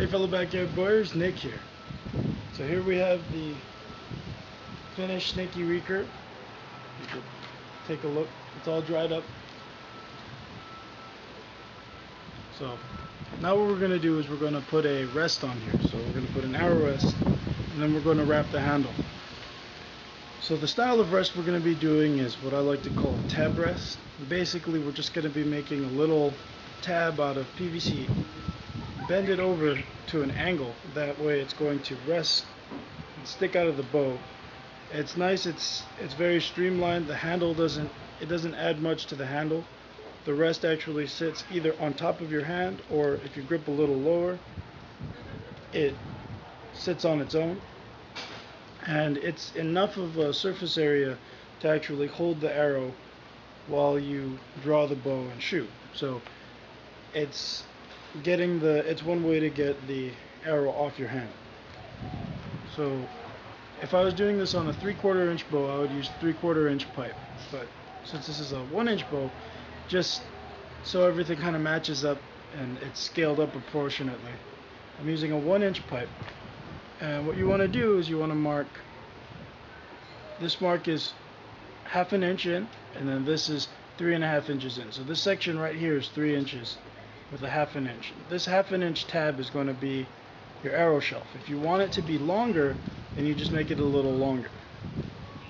Hey fellow backyard boyers, Nick here. So here we have the finished Snakey Recurve. You can take a look, it's all dried up. So now what we're going to do is we're going to put a rest on here. So we're going to put an arrow rest and then we're going to wrap the handle. So the style of rest we're going to be doing is what I like to call a tab rest. Basically we're just going to be making a little tab out of PVC, bend it over to an angle, that way it's going to rest and stick out of the bow. It's nice, it's very streamlined. The handle doesn't add much to the handle. The rest actually sits either on top of your hand, or if you grip a little lower, it sits on its own, and it's enough of a surface area to actually hold the arrow while you draw the bow and shoot. So it's one way to get the arrow off your hand. So if I was doing this on a 3/4 inch bow, I would use 3/4 inch pipe, but since this is a 1-inch bow, just so everything kind of matches up and it's scaled up proportionately, I'm using a 1-inch pipe. And what you want to do is you want to mark, this mark is 1/2 inch in, and then this is 3.5 inches in. So this section right here is 3 inches with a 1/2 inch. This 1/2 inch tab is going to be your arrow shelf. If you want it to be longer, then you just make it a little longer.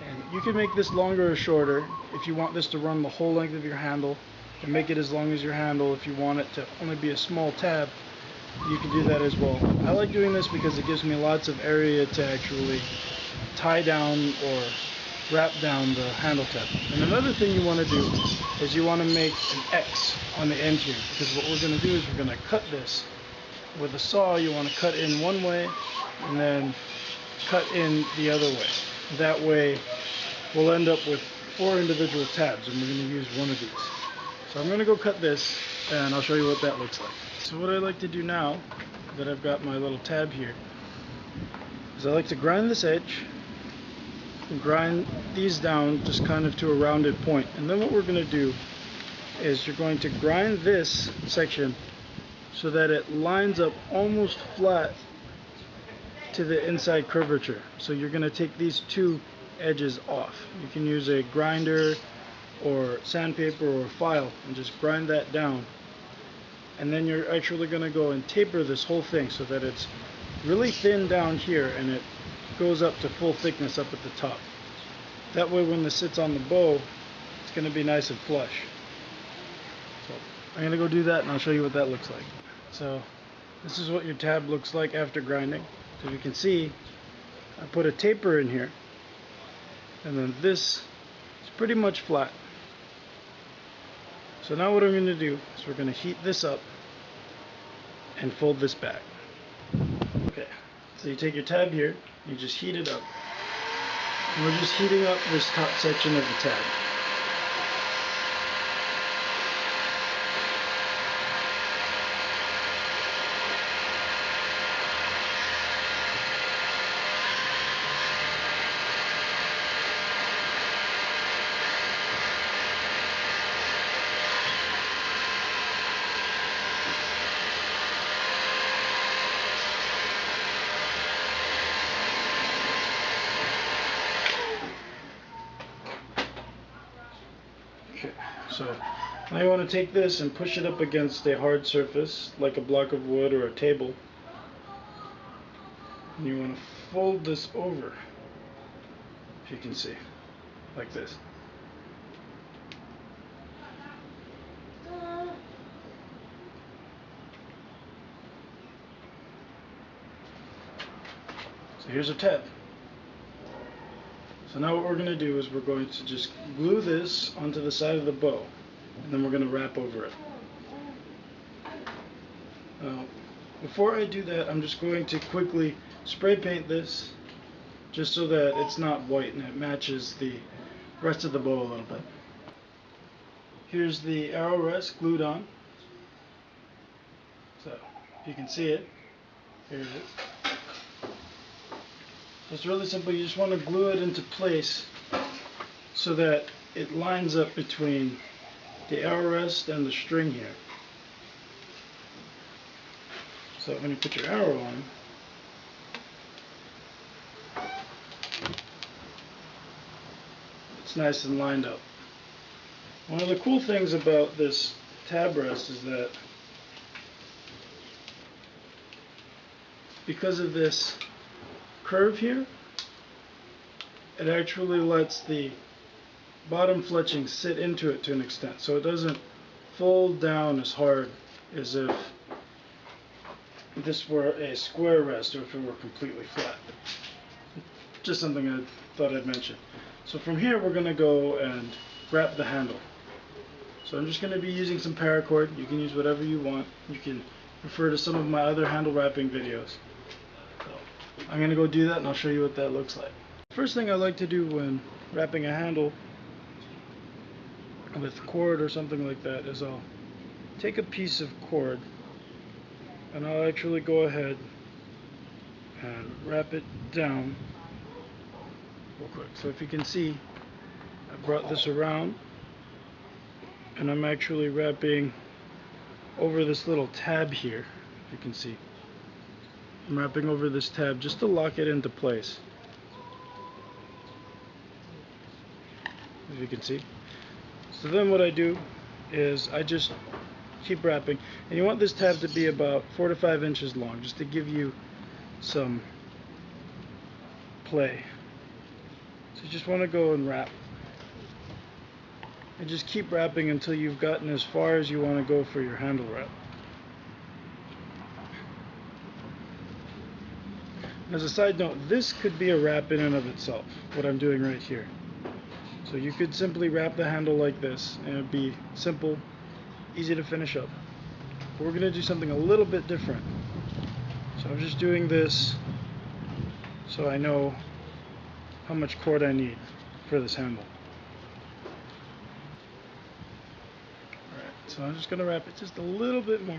And you can make this longer or shorter. If you want this to run the whole length of your handle, then make it as long as your handle. If you want it to only be a small tab, you can do that as well. I like doing this because it gives me lots of area to actually tie down or wrap down the handle tab. And another thing you want to do is you want to make an X on the end here, because what we're going to do is we're going to cut this with a saw. You want to cut in one way and then cut in the other way. That way we'll end up with 4 individual tabs, and we're going to use one of these. So I'm going to go cut this and I'll show you what that looks like. So what I like to do now that I've got my little tab here is I like to grind this edge and grind these down just kind of to a rounded point. And then what we're going to do is you're going to grind this section so that it lines up almost flat to the inside curvature. So you're going to take these two edges off. You can use a grinder or sandpaper or a file and just grind that down. And then you're actually going to go and taper this whole thing so that it's really thin down here and it goes up to full thickness up at the top. That way when this sits on the bow, it's going to be nice and flush. So I'm going to go do that and I'll show you what that looks like. So this is what your tab looks like after grinding. So you can see I put a taper in here, and then this is pretty much flat. So now what I'm going to do is we're going to heat this up and fold this back. Okay, so you take your tab here, you just heat it up. And we're just heating up this top section of the tab. Okay, so now you want to take this and push it up against a hard surface like a block of wood or a table, and you want to fold this over, if you can see, like this. So here's our tab. So now what we're going to do is we're going to just glue this onto the side of the bow, and then we're going to wrap over it. Now, before I do that, I'm just going to quickly spray paint this just so that it's not white and it matches the rest of the bow a little bit. Here's the arrow rest glued on. So if you can see it, here it is. It's really simple. You just want to glue it into place so that it lines up between the arrow rest and the string here. So when you put your arrow on, it's nice and lined up. One of the cool things about this tab rest is that because of this curve here, it actually lets the bottom fletching sit into it to an extent, so it doesn't fold down as hard as if this were a square rest or if it were completely flat. Just something I thought I'd mention. So from here we're going to go and wrap the handle. So I'm just going to be using some paracord. You can use whatever you want. You can refer to some of my other handle wrapping videos. So I'm going to go do that and I'll show you what that looks like. First thing I like to do when wrapping a handle with cord or something like that is I'll take a piece of cord and I'll actually go ahead and wrap it down real quick. So if you can see, I brought this around and I'm actually wrapping over this little tab here. If you can see, I'm wrapping over this tab just to lock it into place. If you can see. So then what I do is I just keep wrapping, and you want this tab to be about 4 to 5 inches long, just to give you some play. So you just want to go and wrap, and just keep wrapping until you've gotten as far as you want to go for your handle wrap. As a side note, this could be a wrap in and of itself, what I'm doing right here. So you could simply wrap the handle like this and it would be simple, easy to finish up. But we're going to do something a little bit different. So I'm just doing this so I know how much cord I need for this handle. Alright, so I'm just going to wrap it just a little bit more.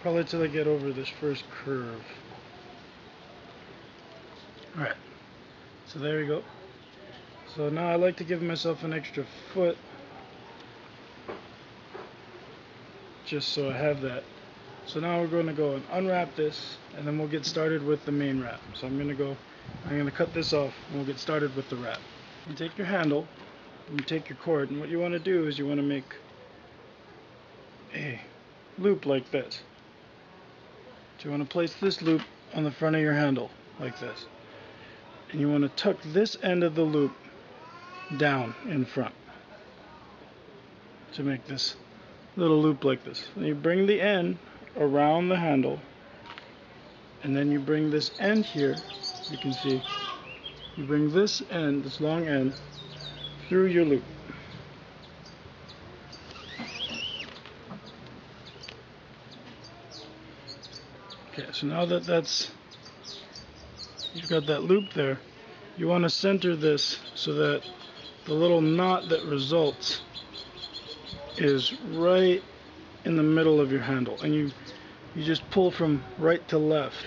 Probably till I get over this first curve. Alright, so there we go. So now I like to give myself an extra foot just so I have that. So now we're going to go and unwrap this and then we'll get started with the main wrap. So I'm going to cut this off and we'll get started with the wrap. You take your handle and you take your cord, and what you want to do is you want to make a loop like this. So you want to place this loop on the front of your handle like this, and you want to tuck this end of the loop down in front to make this little loop like this. And you bring the end around the handle, and then you bring this end here, you can see, you bring this end, this long end, through your loop. Okay, so now that you've got that loop there, you want to center this so that the little knot that results is right in the middle of your handle, and you just pull from right to left.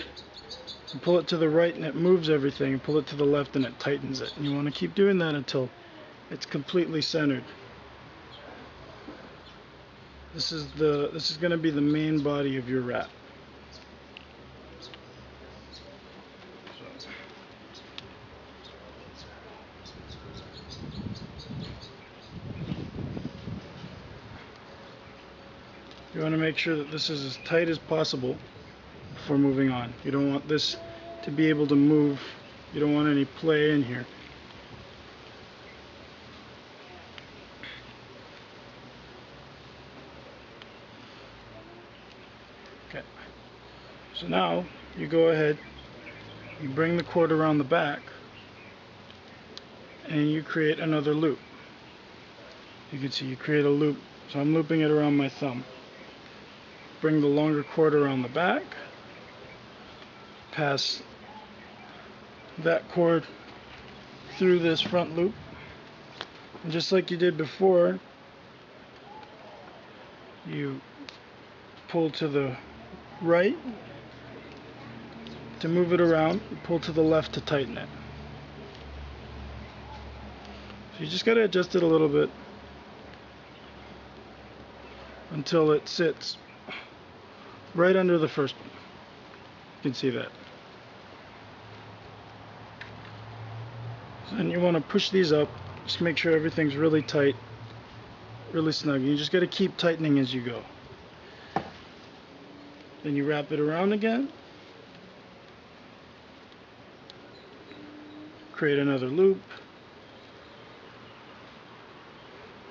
You pull it to the right and it moves everything, and pull it to the left and it tightens it. And you want to keep doing that until it's completely centered. This is going to be the main body of your wrap. You want to make sure that this is as tight as possible before moving on. You don't want this to be able to move. You don't want any play in here. Okay. So now you go ahead, you bring the cord around the back, and you create another loop. You can see you create a loop. So I'm looping it around my thumb. Bring the longer cord around the back, pass that cord through this front loop, and just like you did before, you pull to the right to move it around, pull to the left to tighten it. So you just got to adjust it a little bit until it sits right under the first one. You can see that. So then you want to push these up, just make sure everything's really tight, really snug. You just got to keep tightening as you go. Then you wrap it around again, create another loop,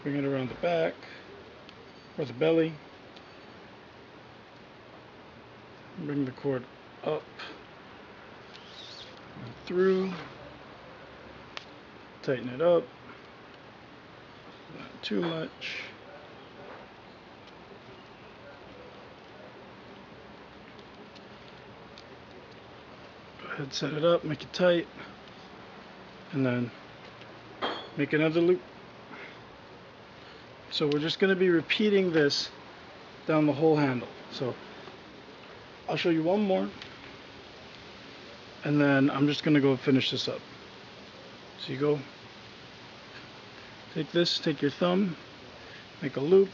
bring it around the back or the belly, bring the cord up and through, tighten it up, not too much. Go ahead, set it up, make it tight, and then make another loop. So we're just going to be repeating this down the whole handle. So I'll show you one more, and then I'm just going to go finish this up. So you go, take this, take your thumb, make a loop,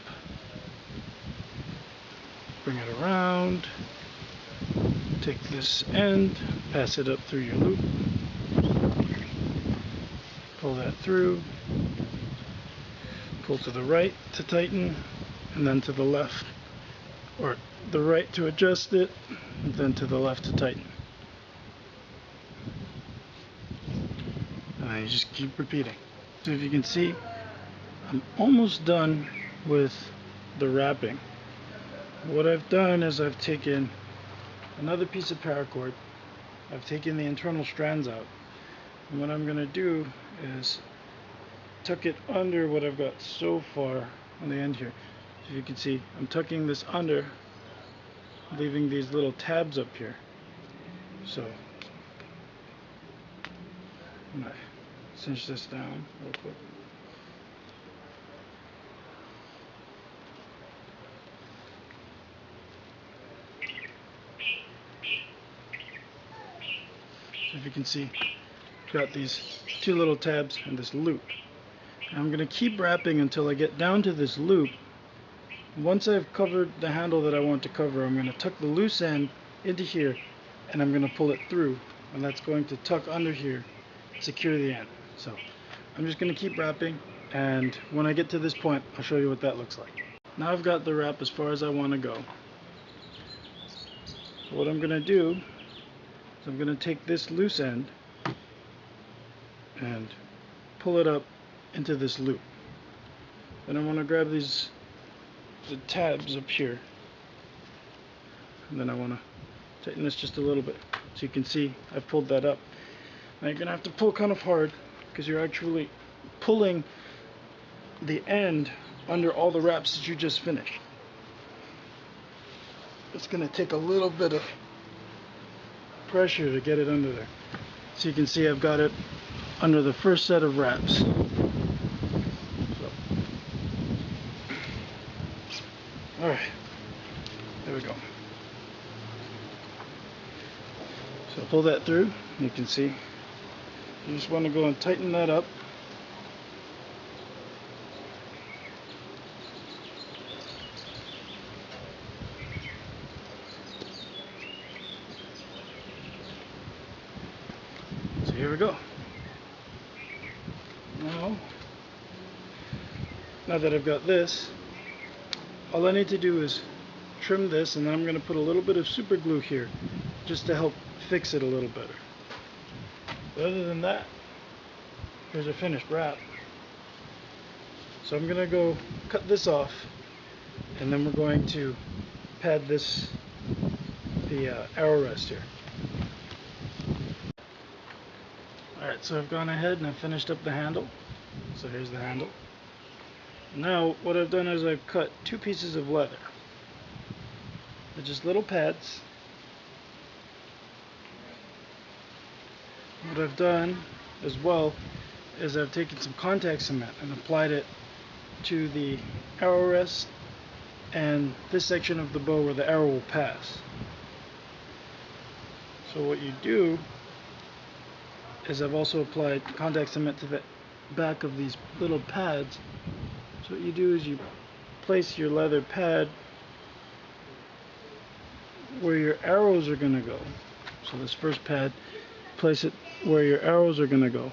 bring it around, take this end, pass it up through your loop, pull that through, pull to the right to tighten, and then to the left, or the right to adjust it, and then to the left to tighten. And you just keep repeating. So if you can see, I'm almost done with the wrapping. What I've done is I've taken another piece of paracord, I've taken the internal strands out, and what I'm going to do is tuck it under what I've got so far on the end here. So you can see I'm tucking this under, leaving these little tabs up here. So I'm going to cinch this down real quick. So if you can see, I've got these two little tabs and this loop. And I'm going to keep wrapping until I get down to this loop. Once I've covered the handle that I want to cover, I'm going to tuck the loose end into here, and I'm going to pull it through, and that's going to tuck under here, secure the end. So I'm just going to keep wrapping, and when I get to this point, I'll show you what that looks like. Now I've got the wrap as far as I want to go. So what I'm going to do is I'm going to take this loose end and pull it up into this loop. Then I want to grab the tabs up here, and then I want to tighten this just a little bit, so you can see I've pulled that up. Now you're going to have to pull kind of hard, because you're actually pulling the end under all the wraps that you just finished. It's going to take a little bit of pressure to get it under there. So you can see I've got it under the first set of wraps. Alright, there we go. So pull that through, you can see. You just want to go and tighten that up. So here we go. Now that I've got this, all I need to do is trim this, and then I'm going to put a little bit of super glue here just to help fix it a little better. But other than that, here's a finished wrap. So I'm going to go cut this off, and then we're going to pad this, the arrow rest here. Alright, so I've gone ahead and I've finished up the handle. So here's the handle. Now what I've done is I've cut two pieces of leather. They're just little pads. What I've done as well is I've taken some contact cement and applied it to the arrow rest and this section of the bow where the arrow will pass. So what you do is I've also applied contact cement to the back of these little pads. So what you do is you place your leather pad where your arrows are going to go. So this first pad, place it where your arrows are going to go.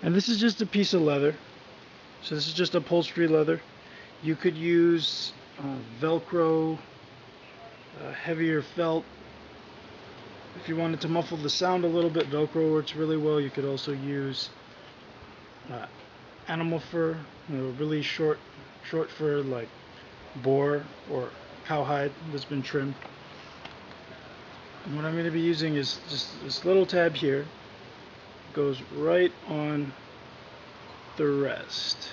And this is just a piece of leather. So this is just upholstery leather. You could use Velcro, heavier felt. If you wanted to muffle the sound a little bit, Velcro works really well. You could also use animal fur, really short fur like boar or cowhide that's been trimmed. And what I'm going to be using is just this little tab here. Goes right on the rest.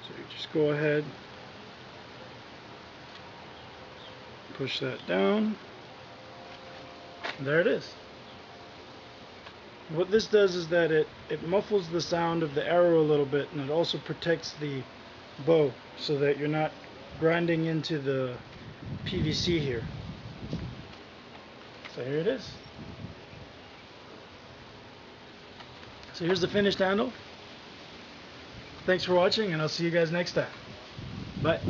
So you just go ahead, push that down. There it is. What this does is that it muffles the sound of the arrow a little bit, and it also protects the bow so that you're not grinding into the PVC here. So here it is. So here's the finished handle. Thanks for watching, and I'll see you guys next time. Bye.